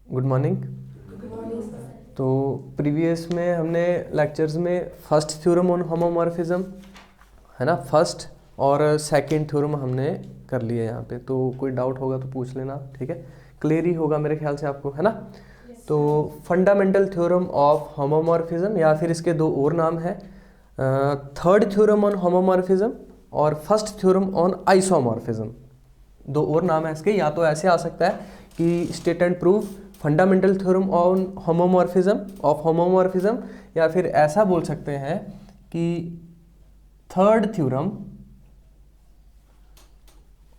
Good morning. तो previous में हमने लेक्चर्स में फर्स्ट थ्योरम ऑन होमोमॉर्फिज्म है ना, फर्स्ट और सेकंड थ्योरम हमने कर लिए यहाँ पे। तो कोई डाउट होगा तो पूछ लेना, ठीक है। क्लियर ही होगा मेरे ख्याल से आपको, है ना। तो फंडामेंटल थ्योरम ऑफ होमोमॉर्फिज्म, या फिर इसके दो और नाम है, थर्ड थ्योरम ऑन होमोमॉर्फिज्म और फर्स्ट थ्योरम ऑन आइसोमॉर्फिज्म। दो और नाम है इसके, या तो ऐसे आ सकता है कि state and proof fundamental theorem on homomorphism of homomorphism, या फिर ऐसा बोल सकते हैं कि third theorem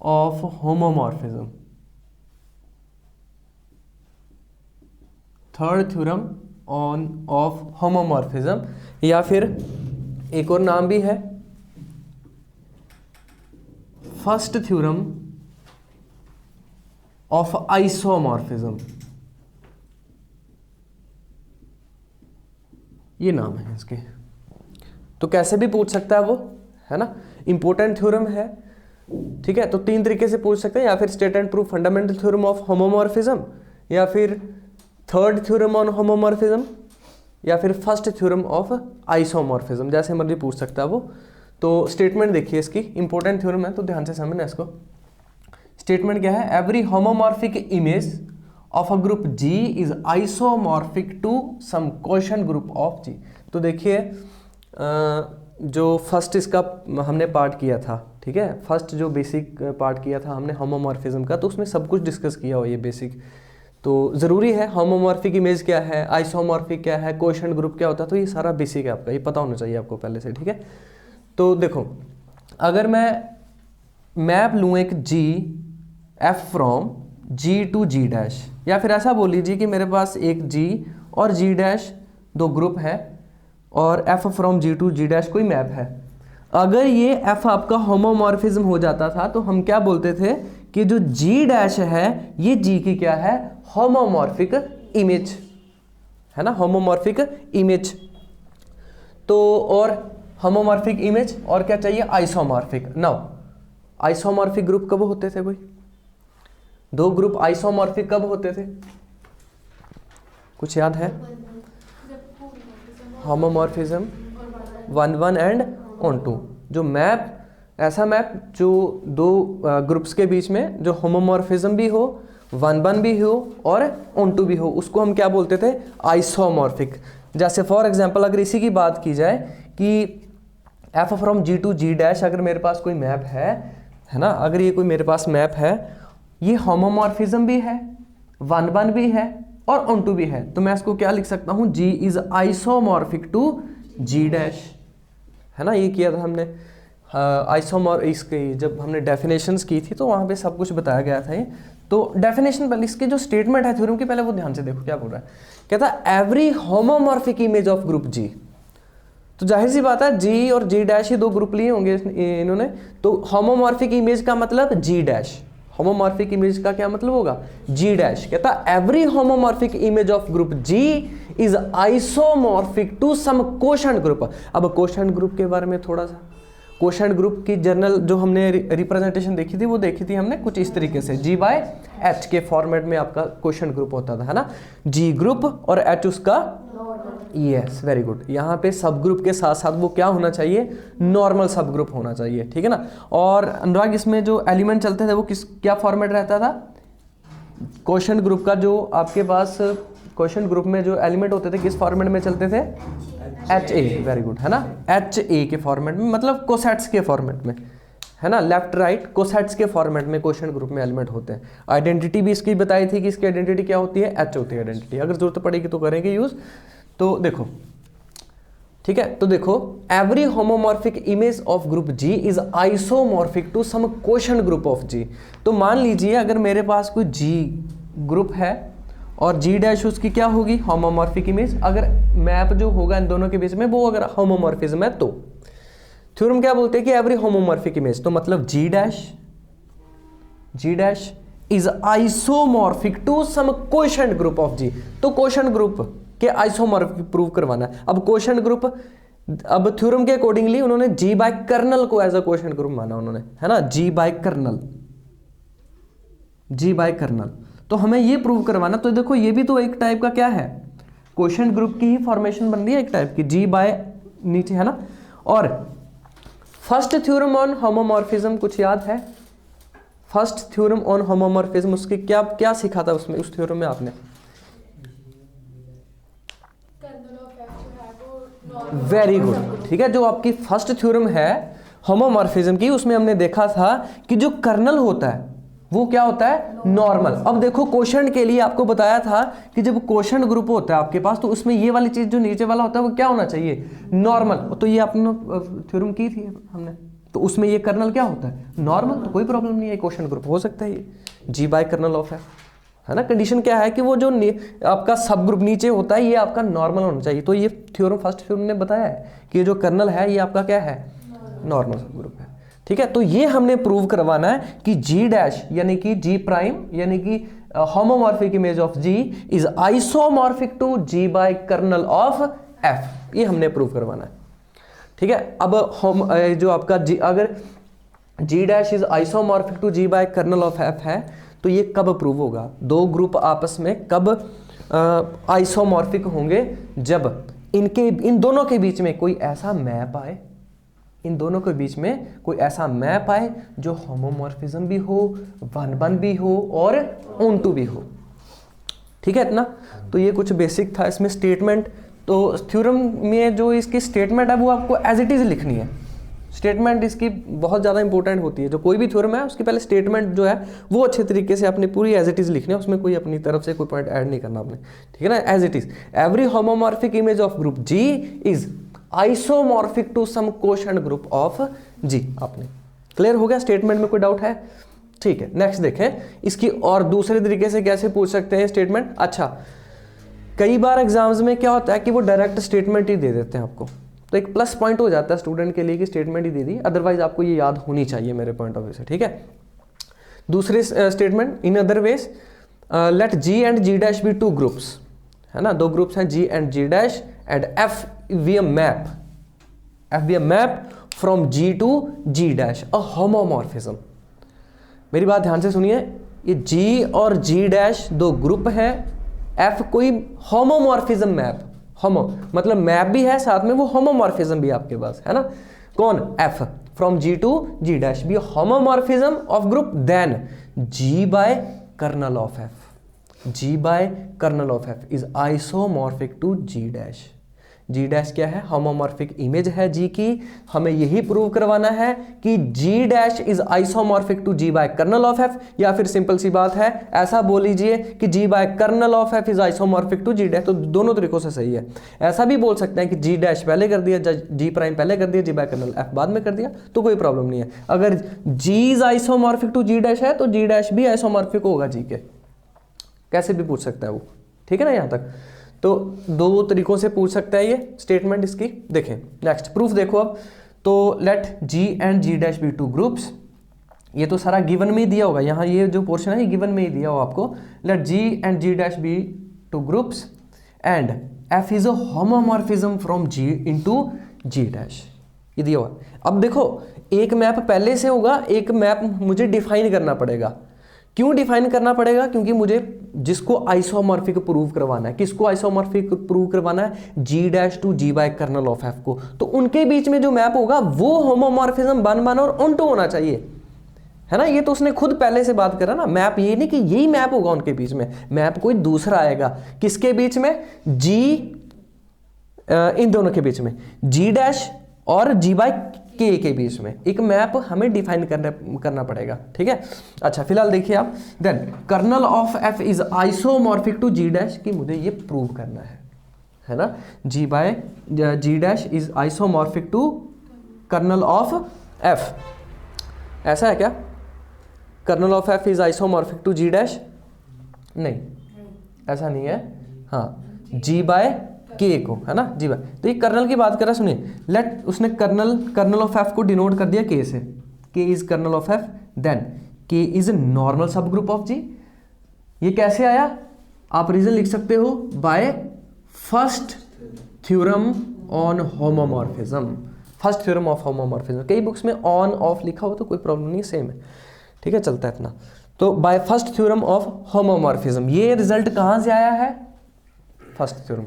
of homomorphism, third theorem on off homomorphism, या फिर एक और नाम भी है फर्स्ट थ्योरम ऑफ आइसोमॉर्फिज्म। ये नाम है इसके। तो कैसे भी पूछ सकता है वो, है ना। इंपॉर्टेंट थ्योरम है, ठीक है। तो तीन तरीके से पूछ सकते हैं, या फिर state and proof fundamental theorem of homomorphism, या फिर थर्ड थ्योरम ऑन होमोमॉर्फिज्म, या फिर फर्स्ट थ्योरम ऑफ आइसोमॉर्फिज्म, जैसे मर्जी पूछ सकता है वो। तो स्टेटमेंट देखिए इसकी, इंपॉर्टेंट थ्योरम है तो ध्यान से समझना इसको। स्टेटमेंट क्या है? Every homomorphic image of a group G is isomorphic to some quotient group of G. तो देखिए जो फर्स्ट इसका हमने पार्ट किया था, ठीक है, फर्स्ट जो बेसिक पार्ट किया था हमने होमोमॉर्फिज्म का, तो उसमें सब कुछ डिस्कस किया हो ये बेसिक। तो ज़रूरी है होमोमॉर्फिक इमेज क्या है, आइसोमॉर्फिक क्या है, क्वोशंट ग्रुप क्या होता है, तो ये सारा बेसिक है आपका, ये पता होना चाहिए आपको पहले से, ठीक है। तो देखो, अगर मैं मैप लूँ एक G f from G to G dash, या फिर ऐसा बोल लीजिए कि मेरे पास एक जी और जी डैश दो ग्रुप है, और F from G to G dash कोई मैप है। अगर ये एफ आपका होमोमॉर्फिज्म हो जाता था तो हम क्या बोलते थे कि जो जी डैश है ये जी की क्या है, होमोमॉर्फिक इमेज, है ना, होमोमॉर्फिक इमेज। तो और होमोमॉर्फिक इमेज और क्या चाहिए, आइसोमॉर्फिक। नाउ आइसोमॉर्फिक ग्रुप कब होते थे? कोई दो ग्रुप आइसोमॉर्फिक कब होते थे, कुछ याद है? Homomorphism 1 and on 2। जो मैप, ऐसा मैप जो दो ग्रुप्स के बीच में जो होमोमॉर्फिज्म भी हो, 1 भी हो और ऑन 2 भी हो, उसको हम क्या बोलते थे, आइसोमॉर्फिक। जैसे फॉर एग्जांपल अगर इसी की बात की जाए कि F from G to G dash, अगर मेरे पास कोई मैप है ना, अगर ये कोई मेरे पास मैप है, ये होमोमॉर्फिज्म भी है, 1 भी है और ऑन 2 भी है, तो मैं इसको क्या लिख सकता हूँ, G is isomorphic to G dash, है ना। ये किया था हमने आइसोमॉर, इसकी जब हमने डेफिनेशंस की थी तो वहाँ पे सब कुछ बताया गया था ये। तो डेफिनेशन पहले, इसके जो स्टेटमेंट है थ्योरम की, पहले वो ध्यान से देखो क्या बोल रहा है। कहता है every homomorphic image of group G. तो जाहिर सी बात है जी और जी डैश ही दो ग्रुप लिए होंगे इन्होंने, तो होमोमॉर्फिक इमेज का मतलब जी डैश, होमोमॉर्फिक इमेज का क्या मतलब होगा, जी डैश। कहता every homomorphic image of group G is isomorphic to some quotient group. अब क्वोशंट ग्रुप के बारे में थोड़ा सा, क्वोशंट ग्रुप की जनरल जो हमने रिप्रेजेंटेशन देखी थी वो देखी थी हमने कुछ इस तरीके से, जी बाय एच के फॉर्मेट में आपका क्वोशंट ग्रुप होता था, है ना, जी ग्रुप और एच उसका, यस वेरी गुड। यहाँ पे सब ग्रुप के साथ साथ वो क्या होना चाहिए, नॉर्मल सब ग्रुप होना चाहिए, ठीक है ना। और अनुराग इसमें जो एलिमेंट चलते थे वो क्या फॉर्मेट रहता था, क्वोशंट ग्रुप का जो आपके पास क्वोशंट ग्रुप में जो एलिमेंट होते थे किस फॉर्मेट में चलते थे, एच ए, वेरी गुड, है ना, एच ए के फॉर्मेट में, मतलब कोसेट्स के फॉर्मेट में, है ना, लेफ्ट राइट कोसेट्स के फॉर्मेट में क्वोशंट ग्रुप में एलिमेंट होते हैं। आइडेंटिटी भी इसकी बताई थी कि इसकी आइडेंटिटी क्या होती है, एच होती है आइडेंटिटी, अगर जरूरत पड़ेगी तो करेंगे यूज। तो देखो, ठीक है, तो देखो every homomorphic image of group G is isomorphic to some quotient group of G. तो मान लीजिए अगर मेरे पास कोई जी ग्रुप है और जी डैश उसकी क्या होगी, होमोमॉर्फिक इमेज। अगर मैप जो होगा इन दोनों के बीच में वो अगर होमोमॉर्फिज्म है तो थ्योरम क्या बोलते हैं कि एवरी होमोमॉर्फिक इमेज, तो मतलब G dash is isomorphic to some quotient group of G. तो क्वोशंट ग्रुप के आइसोमॉर्फिक प्रूव करवाना है। अब क्वोशंट ग्रुप, अब थ्योरम के अकॉर्डिंगली उन्होंने जी बाय कर्नल को एज अ क्वोशंट ग्रुप माना उन्होंने, है ना, G by kernel, G by kernel. तो हमें ये प्रूव करवाना, तो देखो ये भी तो एक टाइप का क्या है, क्वेश्चन ग्रुप की ही फॉर्मेशन बन रही है एक टाइप की, जी बाय नीचे है ना। और फर्स्ट थ्योरम ऑन होमोमॉर्फिज्म कुछ याद है? फर्स्ट थ्योरम ऑन होमोमॉर्फिज्म उसके क्या क्या सीखा था उसमें, उस थ्योरम में आपने? वेरी गुड, ठीक है। जो आपकी फर्स्ट थ्योरम है होमोमॉर्फिज्म की, उसमें हमने देखा था कि जो कर्नल होता है वो क्या होता है, नॉर्मल। अब देखो क्वेश्चन के लिए आपको बताया था कि जब क्वेश्चन ग्रुप होता है आपके पास, तो उसमें ये वाली चीज जो नीचे वाला होता है वो क्या होना चाहिए, नॉर्मल। तो ये आपने थ्योरम की थी हमने, तो उसमें ये कर्नल क्या होता है, नॉर्मल। तो कोई प्रॉब्लम नहीं है, क्वेश्चन ग्रुप हो सकता है ये जी बाय कर्नल ऑफ है ना। कंडीशन क्या है कि वो जो आपका सब ग्रुप नीचे होता है ये आपका नॉर्मल होना चाहिए। तो ये थ्योरम फर्स्ट थ्योरम ने बताया है कि ये जो कर्नल है ये आपका क्या है, नॉर्मल सब ग्रुप है, ठीक है। तो ये हमने प्रूव करवाना है कि जी डैश यानी कि जी प्राइम यानी कि homomorphic image of G is isomorphic to G by kernel of F, ये हमने प्रूव करवाना है, ठीक है। अब हम जो आपका जी, अगर G dash is isomorphic to G by kernel of f है, तो ये कब प्रूव होगा, दो ग्रुप आपस में कब आइसोमॉर्फिक होंगे, जब इन दोनों के बीच में कोई ऐसा मैप आए, इन दोनों के बीच में कोई ऐसा मैप आए जो होमोमॉर्फिज्म भी हो, 1-1 भी हो और ऑन-टू भी हो, ठीक है इतना। तो ये कुछ बेसिक था इसमें स्टेटमेंट। तो थ्योरम में जो इसकी स्टेटमेंट है वो आपको एज इट इज लिखनी है। स्टेटमेंट इसकी बहुत ज़्यादा इंपॉर्टेंट होती है। जो कोई भी थ्योरम है उसकी पहले स्टेटमेंट जो है वो अच्छे तरीके से आपने पूरी एज इट इज लिखनी है, उसमें कोई अपनी तरफ से कोई पॉइंट ऐड नहीं करना आपने, ठीक है ना। As it is every homomorphic image of group G is isomorphic to some quotient group of G. आपने क्लियर हो गया, स्टेटमेंट में कोई डाउट है? ठीक है, नेक्स्ट देखें इसकी और दूसरे तरीके से कैसे पूछ सकते हैं स्टेटमेंट। अच्छा, कई बार एग्जाम्स में क्या होता है कि वो डायरेक्ट स्टेटमेंट ही दे देते हैं आपको, तो एक प्लस पॉइंट हो जाता है स्टूडेंट के लिए कि स्टेटमेंट ही दे दी, अदरवाइज आपको ये याद होनी चाहिए मेरे पॉइंट ऑफ व्यू से, ठीक है। दूसरे statement, in other ways let G and G dash be two groups, है ना, दो ग्रुप्स हैं G and G dash, and f be a map from G to G dash a homomorphism. मेरी बात ध्यान से सुनिए, ये जी और जी डैश दो ग्रुप है, एफ कोई होमोमॉर्फिज्म मैप, होमो मतलब मैप भी है साथ में वो होमोमॉर्फिज्म भी आपके पास है ना। कौन, F from G to G dash be homomorphism of group, then G by kernel of F, G by kernel of F is isomorphic to G dash. G dash क्या है, होमोमॉर्फिक इमेज है जी की। हमें यही प्रूव करवाना है कि G dash is isomorphic to G by kernel of F, या फिर सिंपल सी बात है ऐसा बोल लीजिए कि G by kernel of F is isomorphic to G dash. तो दोनों तरीकों से सही है। ऐसा भी बोल सकते हैं कि जी डैश पहले कर दिया, जी प्राइम पहले कर दिया, जी बाय कर्नल एफ बाद में कर दिया, तो कोई प्रॉब्लम नहीं है। अगर G is isomorphic to G dash है तो जी डैश भी आइसोमॉर्फिक होगा जी के, कैसे भी पूछ सकता है वो, ठीक है ना। यहाँ तक तो दो तरीकों से पूछ सकता है ये स्टेटमेंट इसकी। देखें नेक्स्ट प्रूफ देखो अब, तो let G and G dash be two groups, ये तो सारा गिवन में ही दिया होगा, यहाँ ये जो पोर्शन है ये गिवन में ही दिया होगा आपको। Let G and G dash be two groups and F is a homomorphism from G into G dash, ये दिया होगा। अब देखो एक मैप पहले से होगा, एक मैप मुझे डिफाइन करना पड़ेगा। क्यों डिफाइन करना पड़ेगा, क्योंकि मुझे जिसको आइसोमॉर्फिक प्रूव करवाना है, किसको आइसोमॉर्फिक प्रूव करवाना है, G dash to G by kernel of F को, तो उनके बीच में जो मैप होगा वो होमोमॉर्फिज्म 1-1 और ऑन-टू होना चाहिए, है ना। ये तो उसने खुद पहले से बात करा ना, मैप ये नहीं कि यही मैप होगा उनके बीच में, मैप कोई दूसरा आएगा। किसके बीच में, जी इन दोनों के बीच में, जी डैश और जी बाय के बीच में एक मैप हमें डिफाइन करना पड़ेगा, ठीक है। अच्छा फिलहाल देखिए आप, then kernel of F is isomorphic to G dash की मुझे ये प्रूव करना है ना। G by G dash is isomorphic to kernel of f, ऐसा है क्या, kernel of F is isomorphic to G dash, नहीं ऐसा नहीं है, हाँ जी बाय के को, है ना जी बाय। तो ये कर्नल की बात कर रहा है, सुनिए, लेट उसने कर्नल ऑफ एफ को डिनोट कर दिया के से, K is kernel of F, then K is normal subgroup of G. ये कैसे आया, आप रीजन लिख सकते हो by first theorem on homomorphism, first theorem of homomorphism. कई बुक्स में ऑन ऑफ लिखा हो तो कोई प्रॉब्लम नहीं, सेम है, ठीक है, चलता है इतना। तो bye first theorem of homomorphism, ये रिजल्ट कहाँ से आया है? फर्स्ट थ्योरम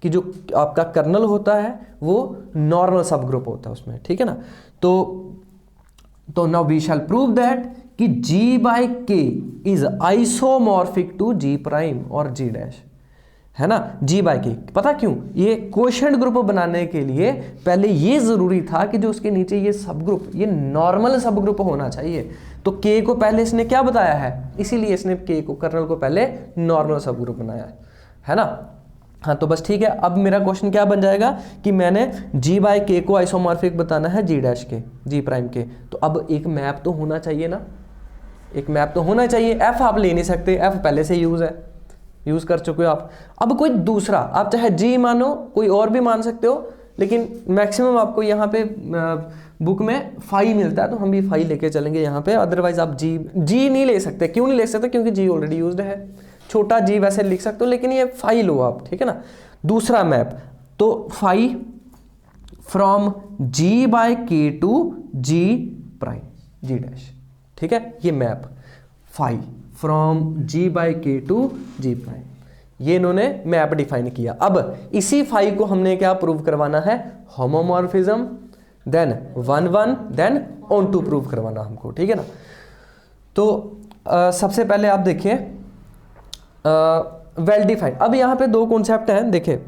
कि जो आपका कर्नल होता है वो नॉर्मल सब ग्रुप होता है उसमें, ठीक है ना। तो now we shall prove that कि G by K is isomorphic to G prime और G डैश, है ना। G बाई के, पता क्यों? ये कोशेंट ग्रुप बनाने के लिए पहले ये जरूरी था कि जो उसके नीचे ये सब ग्रुप, ये नॉर्मल सब ग्रुप होना चाहिए। तो K को पहले इसने क्या बताया है, इसीलिए इसने K को, कर्नल को पहले नॉर्मल सब ग्रुप बनाया है ना। हाँ तो बस ठीक है। अब मेरा क्वेश्चन क्या बन जाएगा कि मैंने G बाई के को आइसोमॉर्फिक बताना है G डैश के, G प्राइम के। तो अब एक मैप तो होना चाहिए ना, एक मैप तो होना चाहिए। F आप ले नहीं सकते, F पहले से यूज है, यूज कर चुके हो आप। अब कोई दूसरा, आप चाहे G मानो, कोई और भी मान सकते हो, लेकिन मैक्सिमम आपको यहाँ पे बुक में फाई मिलता है, तो हम भी फाई लेके चलेंगे यहाँ पे। अदरवाइज आप जी नहीं ले सकते। क्यों नहीं ले सकते? क्योंकि G ऑलरेडी यूज्ड है। छोटा G वैसे लिख सकते हो, लेकिन ये फाई लो आप, ठीक है ना। दूसरा मैप, तो phi from G by K to G prime, G dash, ठीक है। ये map phi from G by K to G prime, ये इन्होंने मैप डिफाइन किया। अब इसी फाई को हमने क्या प्रूव करवाना है? Homomorphism, then 1-1, then onto prove करवाना हमको, ठीक है ना। तो सबसे पहले आप देखिए वेल डिफाइन। अब यहाँ पे दो कॉन्सेप्ट हैं, देखिए,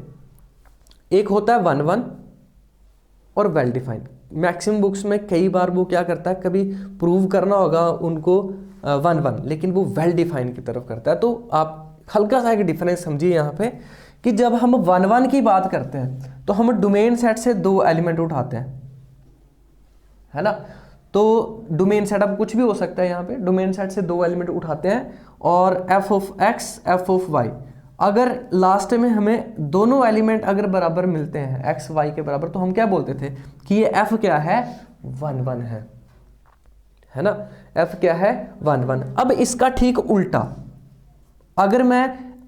एक होता है 1-1 और वेल डिफाइन। मैक्सिमम बुक्स में कई बार वो क्या करता है, कभी प्रूव करना होगा उनको 1-1, लेकिन वो वेल डिफाइन की तरफ करता है। तो आप हल्का सा एक डिफरेंस समझिए यहाँ पे कि जब हम 1-1 की बात करते हैं तो हम डोमेन सेट से दो एलिमेंट उठाते हैं, है ना। तो डोमेन सेट अब कुछ भी हो सकता है, यहाँ पे डोमेन सेट से दो एलिमेंट उठाते हैं और f of x, f of y, अगर लास्ट में हमें दोनों एलिमेंट अगर बराबर मिलते हैं x y के बराबर, तो हम क्या बोलते थे कि ये f क्या है? 1-1 है ना। f क्या है? 1-1। अब इसका ठीक उल्टा, अगर मैं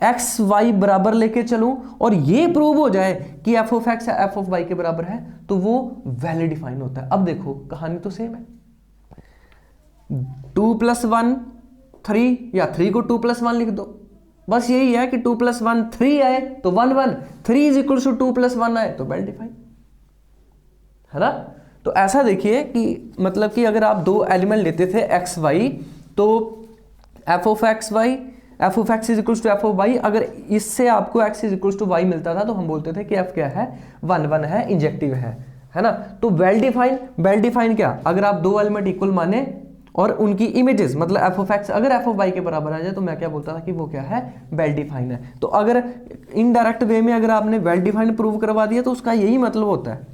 एक्स वाई बराबर लेके चलूं और ये प्रूव हो जाए कि f of x F of y के बराबर है, तो वो वैलिड डिफाइन होता है। अब देखो कहानी तो सेम है, 2 + 1 3, या 3 को 2 + 1 लिख दो, बस यही है कि 2 + 1 3 आए तो 1-1, 3 = 2 + 1 आए तो वेल डिफाइन, है ना। तो ऐसा देखिए कि मतलब कि अगर आप दो एलिमेंट लेते थे एक्स वाई, तो f of x y, f of x = f of y, अगर इससे आपको x = y मिलता था तो हम बोलते थे कि f क्या है? 1-1 है, इंजेक्टिव है ना। तो वेल डिफाइन क्या? अगर आप दो एलिमेंट इक्वल माने और उनकी इमेजेस, मतलब f ऑफ x अगर f ऑफ y के बराबर आ जाए, तो मैं क्या बोलता था कि वो क्या है? वेल डिफाइन है। तो अगर इनडायरेक्ट वे में अगर आपने वेल डिफाइन प्रूव करवा दिया, तो उसका यही मतलब होता है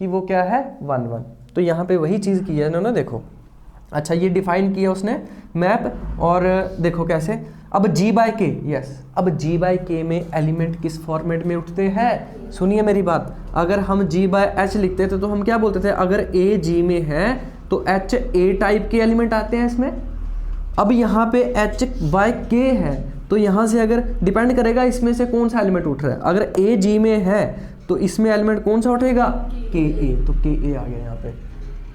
कि वो क्या है? 1-1। तो यहाँ पे वही चीज़ की है इन्होंने, देखो। अच्छा, ये डिफाइन किया उसने मैप, और देखो कैसे। अब G बाय के, यस, अब G बाय के में एलिमेंट किस फॉर्मेट में उठते हैं? सुनिए मेरी बात, अगर हम G बाय H लिखते थे तो हम क्या बोलते थे? अगर A G में है तो H A टाइप के एलिमेंट आते हैं इसमें। अब यहाँ पे H बाय के है, तो यहाँ से अगर डिपेंड करेगा इसमें से कौन सा एलिमेंट उठ रहा है। अगर A G में है तो इसमें एलिमेंट कौन सा उठेगा? के ए, तो के ए आ गया यहाँ पे,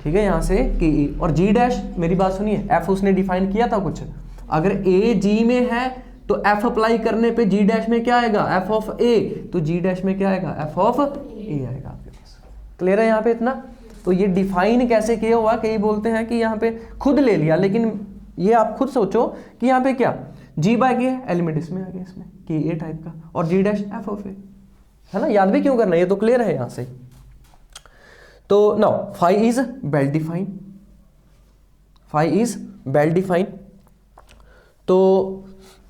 ठीक है, यहाँ से के ए। और G डैश, मेरी बात सुनिए, F उसने डिफाइन किया था कुछ, अगर A G में है तो F अप्लाई करने पे G डैश में क्या आएगा? F ऑफ A, तो G डैश में क्या आएगा? F ऑफ A आएगा आपके पास। क्लियर है यहाँ पे इतना? तो ये डिफाइन कैसे किया हुआ, कई बोलते हैं कि यहाँ पे खुद ले लिया, लेकिन ये आप खुद सोचो कि यहाँ पे क्या G बाय के एलिमेंट इसमें आ गया, इसमें के ए टाइप का, और G dash F of A, है ना। याद भी क्यों करना, ये तो क्लियर है यहाँ से। तो now phi is well define, phi is well define. तो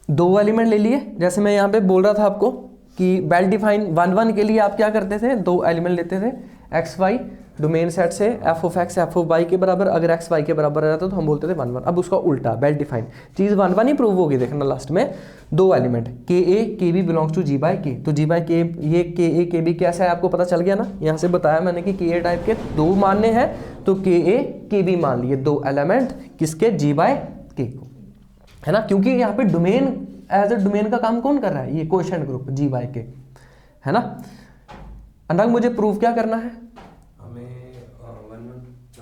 दो एलिमेंट ले लिए, जैसे मैं यहाँ पे बोल रहा था आपको कि वेल डिफाइन 1-1 के लिए आप क्या करते थे? दो एलिमेंट लेते थे एक्स वाई, डोमेन सेट से f of x f of y के बराबर, अगर x y के बराबर रहता तो हम बोलते थे 1-1। अब उसका उल्टा, वेल डिफाइन चीज़ 1-1 ही प्रूव होगी, देखना लास्ट में। दो एलिमेंट के ए K B belongs to G by K, तो G बाय के, ये के ए के बी कैसा है आपको पता चल गया ना। यहाँ से बताया मैंने कि के ए टाइप के दो मानने हैं, तो के ए के बी मान लिए दो एलिमेंट किसके? G बाय के को, है ना। क्योंकि यहाँ पे डोमेन एज ए डोमेन का काम कौन कर रहा है? ये कोएफिशिएंट ग्रुप G बाय के, है ना। अनुराग मुझे प्रूफ क्या करना है?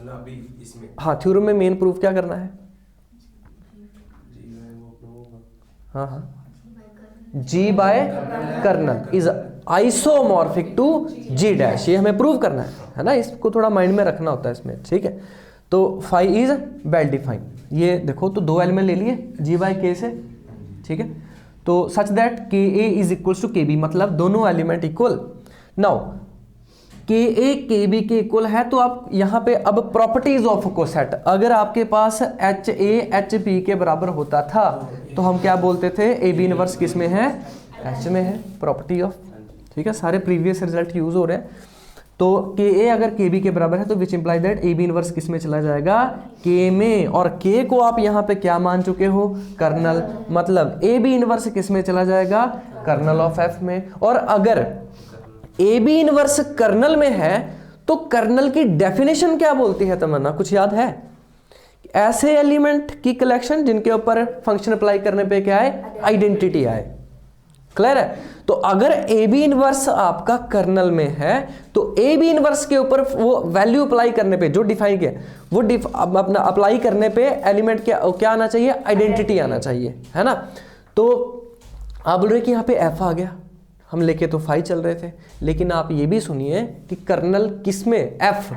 अभी इसमें, हाँ, थ्योरम में मेन प्रूफ क्या करना है? हाँ हाँ, G by kernel is isomorphic to G dash, ये हमें प्रूव करना है ना, इसको थोड़ा माइंड में रखना होता है इसमें, ठीक है। तो फाई इज वेल डिफाइंड, ये देखो तो दो एलिमेंट ले लिए G बाय K से, ठीक है। तो सच दैट के ए इज इक्वल्स टू के बी, मतलब दोनों एलिमेंट इक्वल। नाउ के ए के बी के इक्वल है, तो आप यहाँ पे अब प्रॉपर्टीज ऑफ कोसेट, अगर आपके पास एच ए एच पी के बराबर होता था तो हम क्या बोलते थे, ए बी इनवर्स किस में है, एच में है, प्रॉपर्टी ऑफ, ठीक है। सारे प्रीवियस रिजल्ट यूज हो रहे हैं। तो के ए अगर के बी के बराबर है तो which imply that A B inverse किस में चला जाएगा, के में, और के को आप यहाँ पे क्या मान चुके हो, कर्नल, मतलब ए बी इनवर्स किस में चला जाएगा, कर्नल ऑफ एफ में। और अगर ए बी इनवर्स कर्नल में है तो कर्नल की डेफिनेशन क्या बोलती है तमन्ना, कुछ याद है? ऐसे एलिमेंट की कलेक्शन जिनके ऊपर फंक्शन अप्लाई करने पे क्या है, आइडेंटिटी आए, क्लियर है। तो अगर ए बी इनवर्स आपका कर्नल में है तो ए बी इनवर्स के ऊपर वो वैल्यू अप्लाई करने पे जो डिफाइन किया वो अपना अप्लाई करने पे एलिमेंट क्या आना चाहिए, आइडेंटिटी आना चाहिए, है ना। तो आप बोल रहे कि यहाँ पे एफ आ गया, हम लेके तो फाई चल रहे थे, लेकिन आप ये भी सुनिए कि कर्नल किस में, एफ,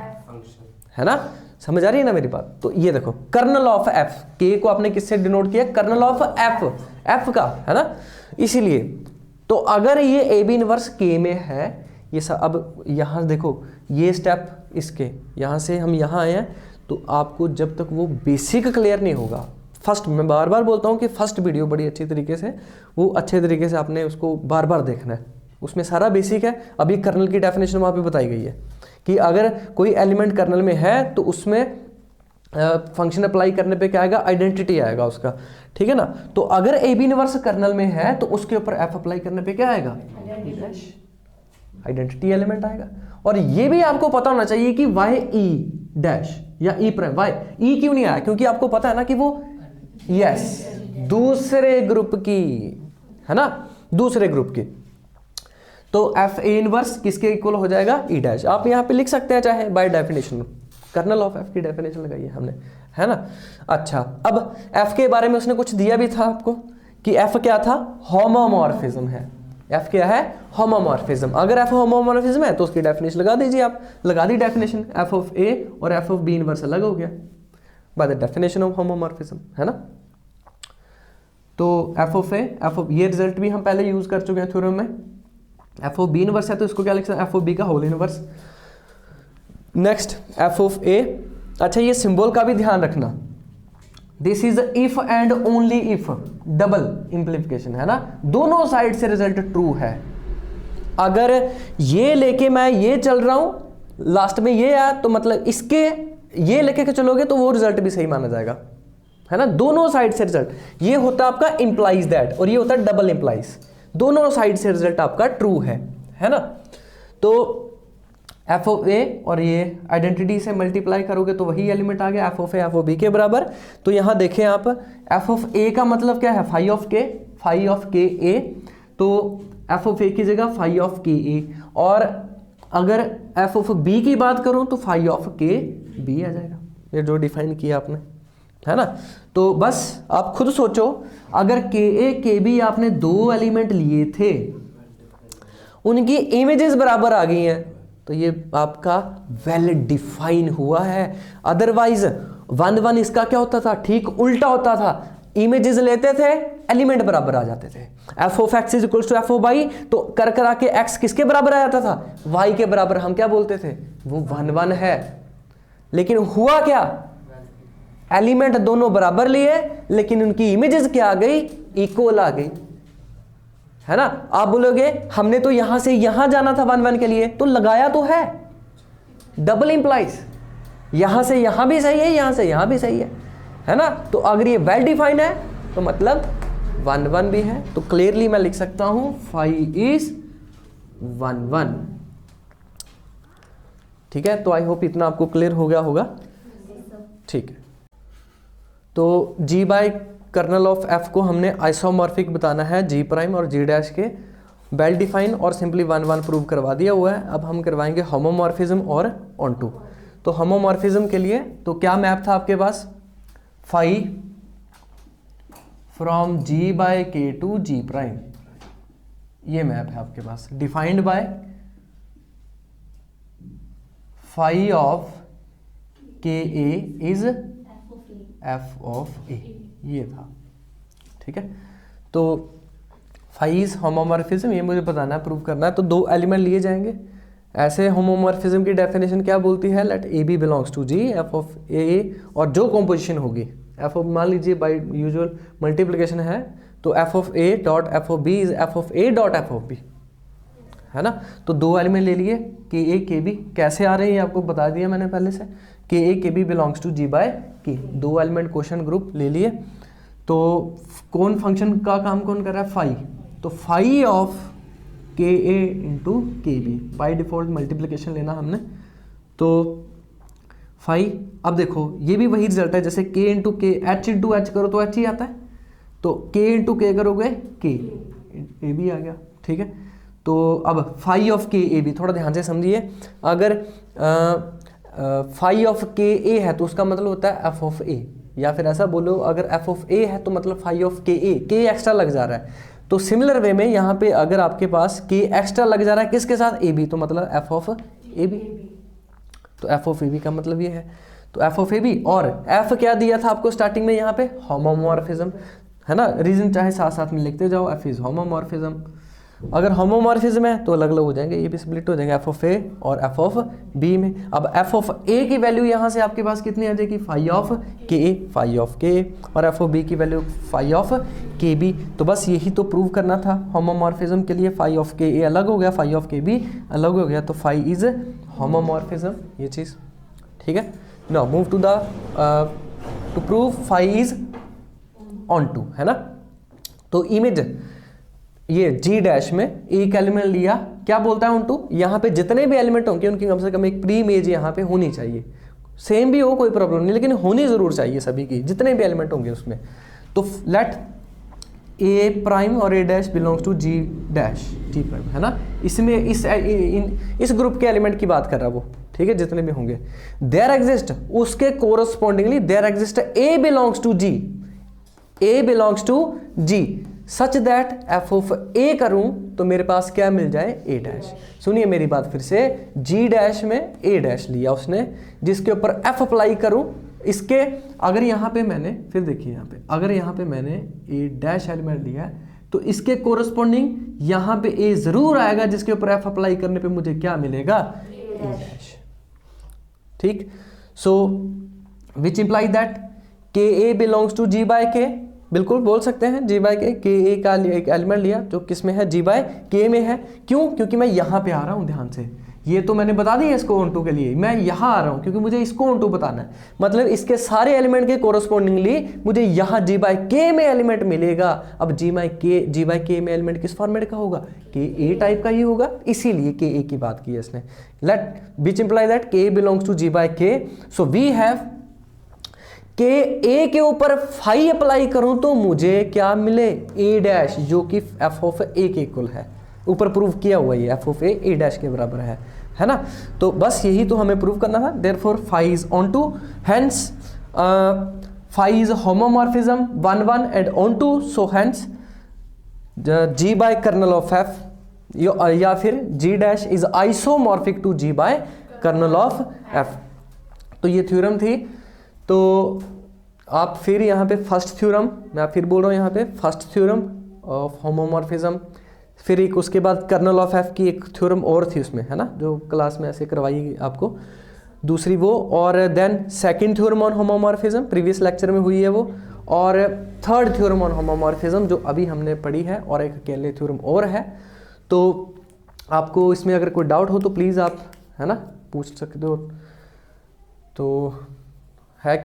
है ना, समझ आ रही है ना मेरी बात। तो ये देखो कर्नल ऑफ एफ, के को आपने किससे डिनोट किया, कर्नल ऑफ एफ, एफ का, है ना। इसीलिए तो अगर ये ए बी इनवर्स के में है, ये सब, अब यहाँ देखो ये स्टेप इसके यहाँ से हम यहाँ आए हैं, तो आपको जब तक वो बेसिक क्लियर नहीं होगा, फर्स्ट, मैं बार बार बोलता हूँ कि फर्स्ट वीडियो बड़ी अच्छी तरीके से, वो अच्छे तरीके से आपने उसको बार बार देखना है, उसमें सारा बेसिक है। अभी कर्नल की डेफिनेशन वहाँ पे बताई गई है कि अगर कोई एलिमेंट कर्नल में है तो उसमें फंक्शन अप्लाई करने पे क्या आएगा, आइडेंटिटी आएगा उसका, ठीक है ना। तो अगर ए बी इनवर्स कर्नल में है तो उसके ऊपर एफ अप्लाई करने पे क्या आएगा, आइडेंटिटी एलिमेंट आएगा। और ये भी आपको पता होना चाहिए कि वाई ई डैश या ई प्राइम, वाई ई क्यों नहीं आया, क्योंकि आपको पता है ना कि वो यस दूसरे ग्रुप की, है ना, दूसरे ग्रुप की। तो एफ ए इनवर्स किसके इक्वल हो जाएगा, ई डैश। आप यहाँ पे लिख सकते हैं चाहे by definition, kernel of F की डेफिनेशन लगाई है हमने, है ना। अच्छा, अब एफ के बारे में उसने कुछ दिया भी था आपको कि एफ क्या था, होमोमॉर्फिज्म है। एफ क्या है, होमोमॉर्फिज्म। अगर एफ होमोमॉर्फिज्म है तो उसकी डेफिनेशन लगा दीजिए आप, लगा दी डेफिनेशन, एफ ऑफ ए और एफ ऑफ बी इनवर्स अलग हो गया by the definition of homomorphism, है ना। तो F of A, F of, ये रिजल्ट भी हम पहले यूज कर चुके हैं थ्योरम में। एफ ऑफ बी इनवर्स है तो इसको क्या लिख सकते हैं, एफ ऑफ बी का whole inverse. Next F of A, अच्छा ये सिंबल का भी ध्यान रखना, this is if and only if, double implication, है ना, दोनों साइड से रिजल्ट ट्रू है। अगर ये लेके मैं ये चल रहा हूं, लास्ट में ये आया तो मतलब इसके ये लेके के चलोगे तो वो रिजल्ट भी सही माना जाएगा, है ना, दोनों साइड से रिजल्ट। ये होता है आपका इंप्लाइज दैट, और ये होता है डबल इंप्लाइज, दोनों साइड से रिजल्ट आपका ट्रू है ना। तो एफ ऑफ ए और ये आइडेंटिटी से मल्टीप्लाई करोगे तो वही एलिमेंट आ गया, F of A F of B के बराबर। तो यहाँ देखें आप, एफ ऑफ ए का मतलब क्या है, फाई ऑफ के, फाई ऑफ के ए, तो एफ ऑफ ए की जगह फाई ऑफ के ए, और अगर एफ ऑफ बी की बात करूं तो फाई ऑफ के बी आ जाएगा, ये जो डिफाइन किया आपने, है ना। तो बस आप खुद सोचो, अगर के ए के बी आपने दो एलिमेंट लिए थे, उनकी इमेजेस बराबर आ गई हैं, तो ये आपका वेल डिफाइन हुआ है। अदरवाइज 1 1 इसका क्या होता था, ठीक उल्टा होता था, इमेजेस लेते थे, एलिमेंट बराबर आ जाते थे। F of X is equal to F of Y, तो कर करा के एक्स किसके बराबर आ जाता था, वाई के बराबर। हम क्या बोलते थे, वो 1 1 है। लेकिन हुआ क्या, एलिमेंट दोनों बराबर लिए, लेकिन उनकी इमेजेस क्या आ गई, इक्वल आ गई, है ना। आप बोलोगे हमने तो यहां से यहां जाना था 1 1 के लिए, तो लगाया तो है, डबल इंप्लाइज, यहां से यहां भी सही है, यहां से यहां भी सही है ना। तो अगर ये वेल डिफाइंड है तो मतलब 1 1 भी है, तो क्लियरली मैं लिख सकता हूं फाई इज 1 1, ठीक है। तो आई होप इतना आपको क्लियर हो गया होगा, ठीक है। तो जी बाय कर्नल ऑफ एफ को हमने आइसोमॉर्फिक बताना है जी प्राइम और जी डैश के, वेल डिफाइन और सिंपली 1 1 प्रूव करवा दिया हुआ है। अब हम करवाएंगे होमोमॉर्फिज्म और ऑनटू। तो होमोमॉर्फिज्म के लिए तो क्या मैप था आपके पास, phi from ji by K to ji prime, ये मैप है आपके पास, डिफाइंड बाय फाई ऑफ के ए इज एफ ऑफ ए, ये था। ठीक है, तो फाई इज होमोमॉर्फिज्म, ये मुझे बताना है, प्रूव करना है। तो दो एलिमेंट लिए जाएंगे। ऐसे होमोमॉर्फिज्म की डेफिनेशन क्या बोलती है, let A B belongs to G, F of A, और जो कॉम्पोजिशन होगी एफ ऑफ, मान लीजिए बाई यूजुअल मल्टीप्लिकेशन है, तो F of A dot F of B is F of A dot F of B, है ना। तो दो एलिमेंट ले लिए, के ए के बी, कैसे आ रहे हैं आपको बता दिया मैंने पहले से, K A K B belongs to G by K, दो एलिमेंट क्वेश्चन ग्रुप ले लिए। तो कौन फंक्शन का काम कौन कर रहा है, फाई, तो फाई ऑफ के ए इंटू के बी, बाई डिफॉल्ट मल्टीप्लिकेशन लेना हमने, तो फाई, अब देखो ये भी वही रिजल्ट है जैसे के इंटू के, एच इंटू एच करो तो एच ही आता है, तो के इंटू के करोगे के, ए बी आ गया। ठीक है, तो अब फाई ऑफ के ए बी, थोड़ा ध्यान से समझिए, अगर फाई ऑफ के ए है तो उसका मतलब होता है एफ ऑफ ए, या फिर ऐसा बोलो अगर एफ ऑफ ए है तो मतलब फाई ऑफ के ए, के एक्स्ट्रा लग जा रहा है। तो सिमिलर वे में यहाँ पे अगर आपके पास के एक्स्ट्रा लग जा रहा है किसके साथ, ए बी, तो मतलब एफ ऑफ ए बी, तो एफ ऑफ ए बी का मतलब ये है। तो एफ ऑफ ए बी, और एफ क्या दिया था आपको स्टार्टिंग में यहाँ पे, होमोमॉर्फिज्म, है ना, रीजन चाहे साथ साथ में लिखते जाओ, एफ इज होमोमॉर्फिज्म। अगर होमोमॉर्फिज्म है तो अलग अलग हो जाएंगे, ये भी स्प्लिट हो जाएंगे एफ ऑफ ए और एफ ऑफ बी में। अब एफ ऑफ ए की वैल्यू यहाँ से आपके पास कितनी आ जाएगी, फाई ऑफ के ए, फाई ऑफ के, और एफ ऑफ बी की वैल्यू फाई ऑफ के बी। तो बस यही तो प्रूव करना था होमोमॉर्फिज्म के लिए, फाई ऑफ के ए अलग हो गया, फाई ऑफ के बी अलग हो गया, तो फाई इज होमोमॉर्फिज्म, ये चीज़। ठीक है, now move to the to prove phi is onto, है ना। तो इमेज ये जी डैश में एक एलिमेंट लिया, क्या बोलता है ऑन टू, यहाँ पे जितने भी एलिमेंट होंगे उनकी कम से कम एक प्री इमेज यहाँ पे होनी चाहिए, सेम भी हो कोई प्रॉब्लम नहीं, लेकिन होनी जरूर चाहिए सभी की, जितने भी एलिमेंट होंगे उसमें। तो लेट ए प्राइम और A dash belongs to G dash, G prime, है ना, इसमें इस ग्रुप के एलिमेंट की बात कर रहा है वो, ठीक है, जितने भी होंगे। देयर एग्जिस्ट, उसके correspondingly there exist A belongs to G, A belongs to G, such that F of A करूं तो मेरे पास क्या मिल जाए, ए डैश। सुनिए मेरी बात फिर से, जी डैश में ए डैश लिया उसने, जिसके ऊपर एफ अप्लाई करूं, इसके अगर यहाँ पे मैंने, फिर देखिए यहाँ पे अगर यहाँ पे मैंने ए डैश एलिमेंट लिया है तो इसके कोरस्पॉन्डिंग यहाँ पे ए जरूर आएगा, जिसके ऊपर एफ अप्लाई करने पे मुझे क्या मिलेगा, ए डैश। ठीक, सो विच इंप्लाई दैट के ए बिलोंग्स टू जी बाय के, बिल्कुल बोल सकते हैं जी बाय के ए का एक एलिमेंट लिया जो किस में है, जी बाय के में है। क्यों, क्योंकि मैं यहाँ पे आ रहा हूँ, ध्यान से, ये तो मैंने बता दिया इसको ऑन टू के लिए, मैं यहाँ आ रहा हूँ क्योंकि मुझे इसको ऑन टू बताना है, मतलब इसके सारे एलिमेंट के कोरस्पॉन्डिंगली मुझे यहाँ जी बाय के में एलिमेंट मिलेगा। अब जी बाय के में एलिमेंट किस फॉर्मेट का होगा, के ए टाइप का ही होगा, इसीलिए के ए की बात की है इसने। लेट विच इंप्लाई दैट के बिलोंग्स टू जी बाय के, सो वी हैव के ए के ऊपर फाई अप्लाई करूं तो मुझे क्या मिले, ए डैश, जो कि एफ ऑफ ए के इक्वल है, ऊपर प्रूव किया हुआ है, एफ ऑफ ए डैश के बराबर है ना। तो बस यही तो हमें प्रूव करना था। Therefore phi is onto, hence phi is homomorphism 1 1 and onto, so hence G by kernel of F, या फिर G dash is isomorphic to G by kernel of F. तो ये थ्योरम थी। तो आप फिर यहाँ पे फर्स्ट थ्योरम, मैं फिर बोल रहा हूँ यहाँ पे फर्स्ट थ्योरम ऑफ होमोमॉर्फिज्म, फिर एक उसके बाद कर्नल ऑफ एफ की एक थ्योरम और थी उसमें, है ना, जो क्लास में ऐसे करवाई आपको, दूसरी वो, और then second theorem on homomorphism previous lecture में हुई है वो, और थर्ड थ्योरम ऑन होमोमॉर्फिज्म जो अभी हमने पढ़ी है, और एक अकेले थ्योरम और है। तो आपको इसमें अगर कोई डाउट हो तो प्लीज़ आप, है ना, पूछ सकते हो। तो